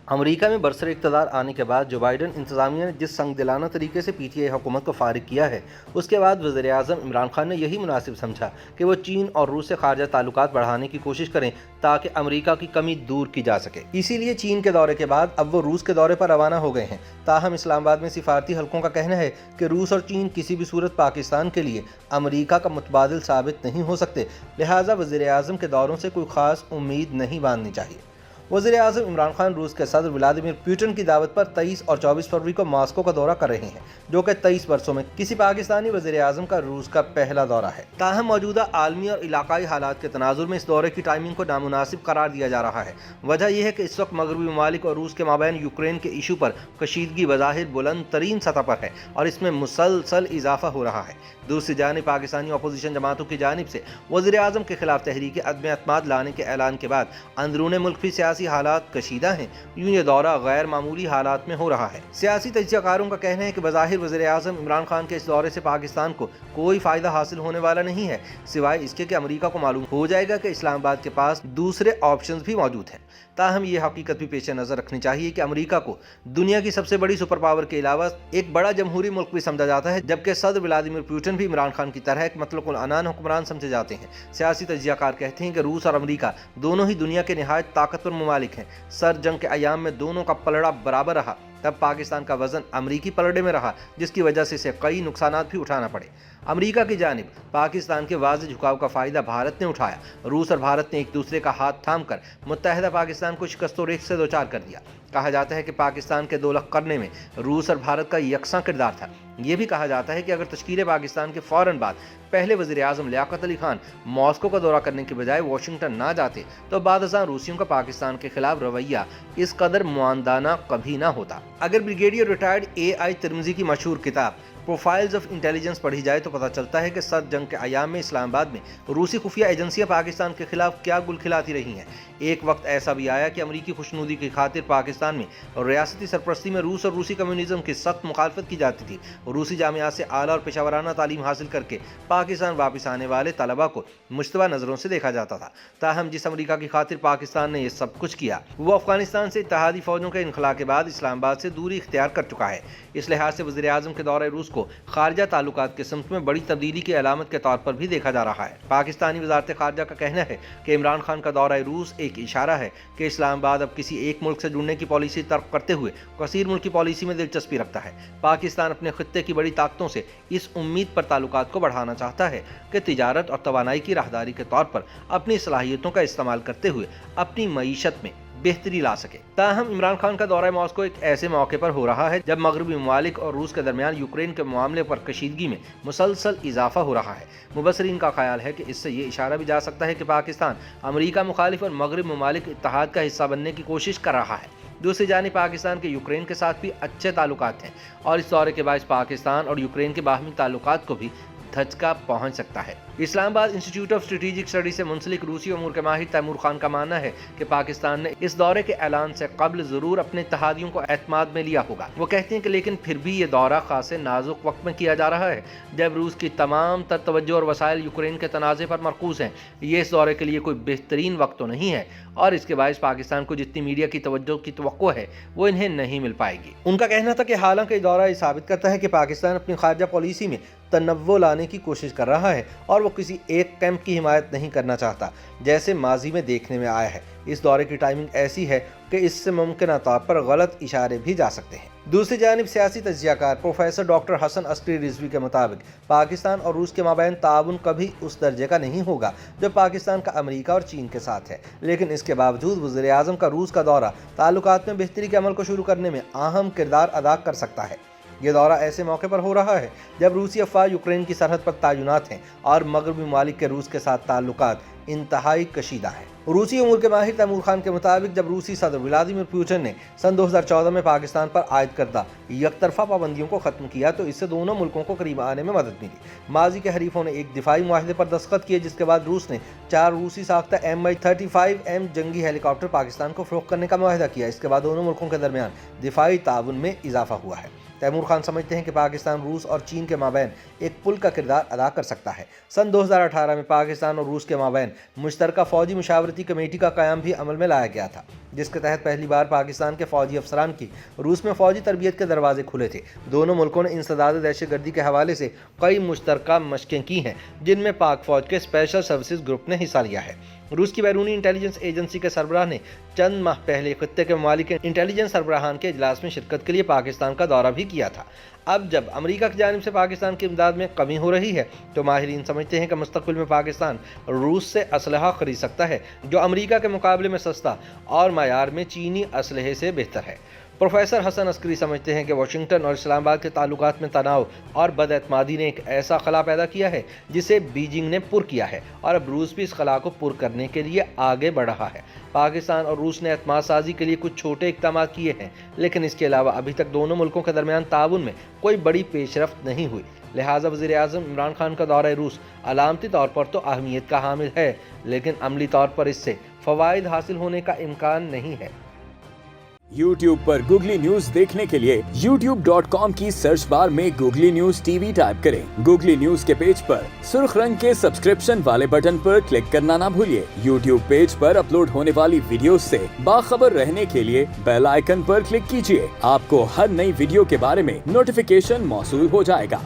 امریکہ میں برسر اقتدار آنے کے بعد جو بائیڈن انتظامیہ نے جس سنگ دلانہ طریقے سے پی ٹی آئی حکومت کو فارغ کیا ہے، اس کے بعد وزیر اعظم عمران خان نے یہی مناسب سمجھا کہ وہ چین اور روس سے خارجہ تعلقات بڑھانے کی کوشش کریں تاکہ امریکہ کی کمی دور کی جا سکے۔ اسی لیے چین کے دورے کے بعد اب وہ روس کے دورے پر روانہ ہو گئے ہیں۔ تاہم اسلام آباد میں سفارتی حلقوں کا کہنا ہے کہ روس اور چین کسی بھی صورت پاکستان کے لیے امریکہ کا متبادل ثابت نہیں ہو سکتے، لہٰذا وزیر اعظم کے دوروں سے کوئی خاص امید نہیں باندھنی چاہیے۔ وزیر اعظم عمران خان روس کے صدر ولادیمیر پوٹن کی دعوت پر 23 اور 24 فروری کو ماسکو کا دورہ کر رہے ہیں، جو کہ 23 برسوں میں کسی پاکستانی وزیر اعظم کا روس کا پہلا دورہ ہے۔ تاہم موجودہ عالمی اور علاقائی حالات کے تناظر میں اس دورے کی ٹائمنگ کو نامناسب قرار دیا جا رہا ہے۔ وجہ یہ ہے کہ اس وقت مغربی ممالک اور روس کے مابین یوکرین کے ایشو پر کشیدگی بظاہر بلند ترین سطح پر ہے اور اس میں مسلسل اضافہ ہو رہا ہے۔ دوسری جانب پاکستانی اپوزیشن جماعتوں کی جانب سے وزیر اعظم کے خلاف تحریک عدم اعتماد لانے کے اعلان کے بعد اندرون ملک بھی سیاسی حالات کشیدہ ہیں۔ یوں یہ دورہ غیر معمولی حالات میں ہو رہا ہے۔ سیاسی تجزیہ کاروں کا کہنا ہے کہ بظاہر وزیر اعظم عمران خان کے اس دورے سے پاکستان کو کوئی فائدہ حاصل ہونے والا نہیں ہے، سوائے اس کے کہ امریکہ کو معلوم ہو جائے گا کہ اسلام آباد کے پاس دوسرے آپشنز بھی موجود ہیں۔ تاہم یہ حقیقت بھی پیش نظر رکھنی چاہیے کہ امریکہ کو دنیا کی سب سے بڑی سپر پاور کے علاوہ ایک بڑا جمہوری ملک بھی سمجھا جاتا ہے، جبکہ صدر ولادیمیر پوٹن بھی عمران خان کی طرح ایک مطلق العنان حکمران سمجھے جاتے ہیں۔ سیاسی تجزیہ کار کہتے ہیں کہ روس اور امریکہ دونوں ہی دنیا کے نہایت طاقتور ممالک ہیں۔ سر جنگ کے ایام میں دونوں کا پلڑا برابر رہا، تب پاکستان کا وزن امریکی پلڑے میں رہا، جس کی وجہ سے اسے کئی نقصانات بھی اٹھانا پڑے۔ امریکہ کی جانب پاکستان کے واضح جھکاؤ کا فائدہ بھارت نے اٹھایا۔ روس اور بھارت نے ایک دوسرے کا ہاتھ تھام کر متحدہ پاکستان کو شکست و ریخت سے دوچار کر دیا۔ کہا جاتا ہے کہ پاکستان کے دو لخ کرنے میں روس اور بھارت کا یکساں کردار تھا۔ یہ بھی کہا جاتا ہے کہ اگر تشکیل پاکستان کے فوراً بعد پہلے وزیر اعظم لیاقت علی خان ماسکو کا دورہ کرنے کے بجائے واشنگٹن نہ جاتے تو بعد ازاں روسیوں کا پاکستان کے خلاف رویہ اس قدر معاندانہ کبھی نہ ہوتا۔ اگر بریگیڈیئر ریٹائرڈ اے آئی ترمزی کی مشہور کتاب پروفائلز آف انٹیلیجنس پڑھی جائے تو پتہ چلتا ہے کہ سر جنگ کے ایام میں اسلام آباد میں روسی خفیہ ایجنسیاں پاکستان کے خلاف کیا گل کھلاتی رہی ہیں۔ ایک وقت ایسا بھی آیا کہ امریکی خوشنودی کی خاطر پاکستان میں ریاستی سرپرستی میں روس اور روسی کمیونزم کی سخت مخالفت کی جاتی تھی۔ روسی جامعات سے اعلیٰ اور پیشہ ورانہ تعلیم حاصل کر کے پاکستان واپس آنے والے طلباء کو مشتبہ نظروں سے دیکھا جاتا تھا۔ تاہم جس امریکہ کی خاطر پاکستان نے یہ سب کچھ کیا، وہ افغانستان سے اتحادی فوجوں کے انخلاء کے بعد اسلام آباد سے دوری اختیار کر چکا ہے۔ اس لحاظ سے وزیر اعظم کے دورہ روس کو خارجہ تعلقات کے سمت میں بڑی تبدیلی کی علامت کے طور پر بھی دیکھا جا رہا ہے۔ پاکستانی وزارت خارجہ کا کہنا ہے کہ عمران خان کا دورہ روس ایک اشارہ ہے کہ اسلام آباد اب کسی ایک ملک سے جڑنے کی پالیسی ترک کرتے ہوئے کثیر ملکی پالیسی میں دلچسپی رکھتا ہے۔ پاکستان اپنے خطے کی بڑی طاقتوں سے اس امید پر تعلقات کو بڑھانا چاہتا ہے کہ تجارت اور توانائی کی راہداری کے طور پر اپنی صلاحیتوں کا استعمال کرتے ہوئے اپنی معیشت میں بہتری لا سکے۔ تاہم عمران خان کا دورہ ماسکو ایک ایسے موقع پر ہو رہا ہے جب مغربی ممالک اور روس کے درمیان یوکرین کے معاملے پر کشیدگی میں مسلسل اضافہ ہو رہا ہے۔ مبصرین کا خیال ہے کہ اس سے یہ اشارہ بھی جا سکتا ہے کہ پاکستان امریکہ مخالف اور مغرب ممالک اتحاد کا حصہ بننے کی کوشش کر رہا ہے۔ دوسری جانب پاکستان کے یوکرین کے ساتھ بھی اچھے تعلقات ہیں اور اس دورے کے باعث پاکستان اور یوکرین کے باہمی تعلقات کو بھی دھچکا پہنچ سکتا ہے۔ اسلام آباد انسٹی ٹیوٹ آف اسٹریٹجک اسٹڈی سے منسلک روسی امور کے ماہر تیمور خان کا ماننا ہے کہ پاکستان نے اس دورے کے اعلان سے قبل ضرور اپنے اتحادیوں کو اعتماد میں لیا ہوگا۔ وہ کہتے ہیں کہ لیکن پھر بھی یہ دورہ خاصے نازک وقت میں کیا جا رہا ہے جب روس کی تمام تر توجہ اور وسائل یوکرین کے تنازع پر مرکوز ہیں۔ یہ اس دورے کے لیے کوئی بہترین وقت تو نہیں ہے اور اس کے باعث پاکستان کو جتنی میڈیا کی توجہ کی توقع ہے وہ انہیں نہیں مل پائے گی۔ ان کا کہنا تھا کہ حالانکہ یہ دورہ یہ ثابت کرتا ہے کہ پاکستان اپنی خارجہ پالیسی میں تنوع لانے کی کوشش کر رہا ہے اور وہ کسی ایک کیمپ کی حمایت نہیں کرنا چاہتا، جیسے ماضی میں دیکھنے میں آیا ہے۔ اس دورے کی ٹائمنگ ایسی ہے کہ اس سے ممکنہ طور پر غلط اشارے بھی جا سکتے ہیں۔ دوسری جانب سیاسی تجزیہ کار پروفیسر ڈاکٹر حسن عسکری رضوی کے مطابق پاکستان اور روس کے مابین تعاون کبھی اس درجے کا نہیں ہوگا جو پاکستان کا امریکہ اور چین کے ساتھ ہے، لیکن اس کے باوجود وزیر اعظم کا روس کا دورہ تعلقات میں بہتری کے عمل کو شروع کرنے میں اہم کردار ادا کر سکتا ہے۔ یہ دورہ ایسے موقع پر ہو رہا ہے جب روسی افواج یوکرین کی سرحد پر تعینات ہیں اور مغربی ممالک کے روس کے ساتھ تعلقات انتہائی کشیدہ ہیں۔ روسی امور کے ماہر تیمور خان کے مطابق جب روسی صدر ولادیمیر پوٹن نے سن 2014 میں پاکستان پر عائد کردہ یک طرفہ پابندیوں کو ختم کیا تو اس سے دونوں ملکوں کو قریب آنے میں مدد ملی۔ ماضی کے حریفوں نے ایک دفاعی معاہدے پر دستخط کیے جس کے بعد روس نے 4 روسی ساختہ Mi-35M جنگی ہیلی کاپٹر پاکستان کو فروخت کرنے کا معاہدہ کیا۔ اس کے بعد دونوں ملکوں کے درمیان دفاعی تعاون میں اضافہ ہوا ہے۔ تیمور خان سمجھتے ہیں کہ پاکستان روس اور چین کے مابین ایک پل کا کردار ادا کر سکتا ہے۔ سن 2018 میں پاکستان اور روس کے مابین مشترکہ فوجی مشاورتی کمیٹی کا قیام بھی عمل میں لایا گیا تھا، جس کے تحت پہلی بار پاکستان کے فوجی افسران کی روس میں فوجی تربیت کے دروازے کھلے تھے۔ دونوں ملکوں نے انسداد دہشت گردی کے حوالے سے کئی مشترکہ مشقیں کی ہیں، جن میں پاک فوج کے اسپیشل سروسز گروپ نے حصہ لیا ہے۔ روس کی بیرونی انٹیلیجنس ایجنسی کے سربراہ نے چند ماہ پہلے خطے کے ممالک کے انٹیلیجنس سربراہان کے اجلاس میں شرکت کے لیے پاکستان کا دورہ بھی کیا تھا۔ اب جب امریکہ کی جانب سے پاکستان کی امداد میں کمی ہو رہی ہے تو ماہرین سمجھتے ہیں کہ مستقبل میں پاکستان روس سے اسلحہ خرید سکتا ہے، جو امریکہ کے مقابلے میں سستا اور معیار میں چینی اسلحے سے بہتر ہے۔ پروفیسر حسن عسکری سمجھتے ہیں کہ واشنگٹن اور اسلام آباد کے تعلقات میں تناؤ اور بد اعتمادی نے ایک ایسا خلا پیدا کیا ہے جسے بیجنگ نے پر کیا ہے، اور اب روس بھی اس خلا کو پر کرنے کے لیے آگے بڑھ رہا ہے۔ پاکستان اور روس نے اعتماد سازی کے لیے کچھ چھوٹے اقدامات کیے ہیں، لیکن اس کے علاوہ ابھی تک دونوں ملکوں کے درمیان تعاون میں کوئی بڑی پیش رفت نہیں ہوئی۔ لہٰذا وزیر اعظم عمران خان کا دورہ روس علامتی طور پر تو اہمیت کا حامل ہے، لیکن عملی طور پر اس سے فوائد حاصل ہونے کا امکان نہیں ہے۔ YouTube پر گوگلی نیوز دیکھنے کے لیے youtube.com کی سرچ بار میں googly news T V type کریں۔ گوگلی نیوز کے پیج پر سرخ رنگ کے سبسکرپشن والے بٹن پر کلک کرنا نہ بھولیے۔ YouTube پیج پر اپلوڈ ہونے والی ویڈیوز سے باخبر رہنے کے لیے بیل آئیکن پر کلک کیجیے۔ آپ کو ہر نئی ویڈیو کے بارے میں نوٹیفیکیشن موصول ہو جائے گا۔